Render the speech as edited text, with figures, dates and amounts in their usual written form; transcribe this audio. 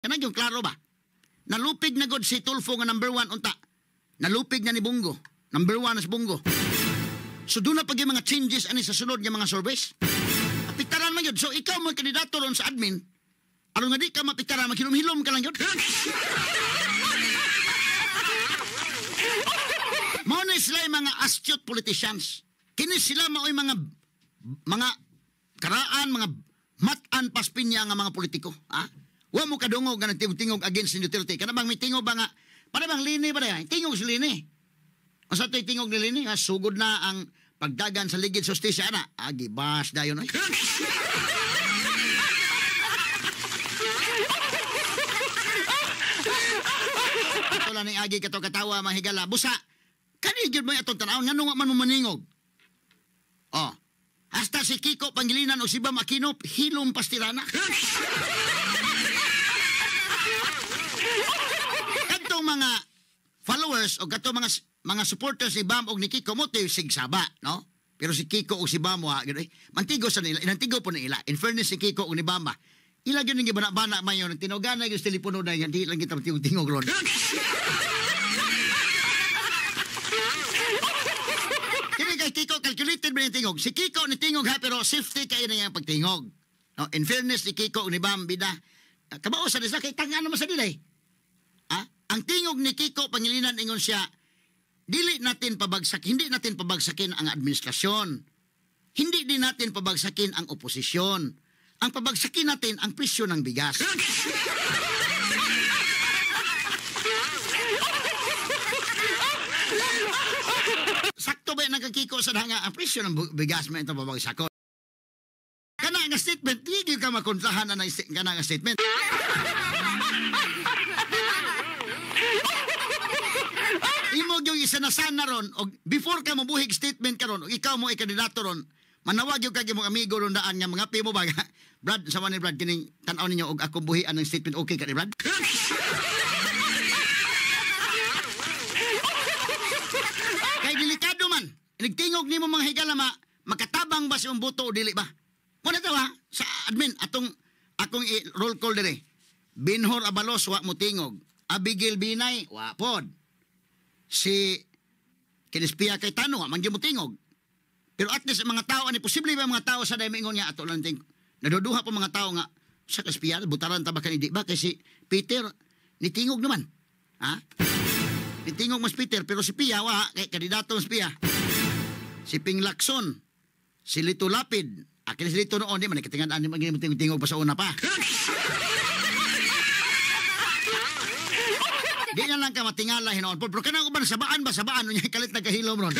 Kanang yung klaro ba? Nalupig na god si Tulfo nga number 1 unta. Nalupig na ni Bungo. Number 1 na si Bungo. So doon na pag yung mga changes ani sa sunod nga mga surveys. Apiktaran man yun. So ikaw mo kandidato ron sa admin. Ano nga di ka mapiktaran, maghilom-hilom ka lang yun. Mao na sila yung mga astute politicians. Kini sila mao'y mga karaan, mga matan paspinya nga mga politiko. Ha? Wa mo kadungog nga nagtingog against ni Duterte. Kana bang may tingog ba nga? Para bang lini ba na? Tingog si lini. O sa to'y tingog ni lini, sugod na ang pagdagan sa ligid sustisya na. Gibas dayon ay. Ito lang ni Agi kato katawa mahigala. Busa, kanigid mo itong tanawon, nga nung man mo maningog. Oh, hasta si Kiko Pangilinan o si Bam Aquino, hilom pastirana. Katong mga followers o katong mga supporters ni Bam o ni Kiko mo tayo sigsaba, no? Pero si Kiko o si Bam, mantigo sa nila, inantigo po nila. In fairness si Kiko o ni Bam, ila yun yung gibana-bana mayon, tinogana yung telepono na yan, di lang kita tingog ron. Kini kay Kiko, calculated ba yung tingog? Si Kiko ni tingog ha, pero safety kayo na yung pagtingog. No? In fairness ni Kiko o ni Bam, bida, kabao sa nila, kay tanga naman sa nila eh. Ang tingog ni Kiko Pangilinan ingon siya, hindi natin pabagsakin ang administrasyon. Hindi din natin pabagsakin ang oposisyon. Ang pabagsakin natin ang presyo ng bigas. Sakto ba nagkakiko sa hanga ang presyo ng bigas mo ito pabagsakon? Kana nga statement, hindi ka makontrahan na kana nga statement. Imog yung isa na sana ron, o before ka mabuhig statement ka ron, o ikaw mo ikandidato ron, manawag yung kaging mga amigo ron daan nga mga pimo ba, Brad, sama ni Brad, kining tanaw ninyo, og ako buhian ng statement, okay ka ni Brad? Kay delikado man, nagtingog ni mo mga higalama, makatabang ba siyang boto o dili ba? Muna ito ha, sa admin, akong roll call dire, Binhor Abalos, wa mo tingog, Abigail Binay, wa pod. Si Kinispia kay Tano, manggi mo tingog. Pero at least mga tao, posible ba mga tao sa daymingon nga ato lang ting naduduha pa mga tao nga sa Kinispia, butaran ta ba kanidi ba kasi Peter ni tingog naman. Ha? Ni tingog mas Peter pero si Pia wa kay kandidato mas Pia. Si Ping Lacson, si Lito Lapid, akin si Lito noon di man katingan ani manggi mo tingog pa sa una pa. Di na lang ka matingala hinoon. Pero kanang uban sabaan ba? Sabaan. Unya kalit nagkahilom ron.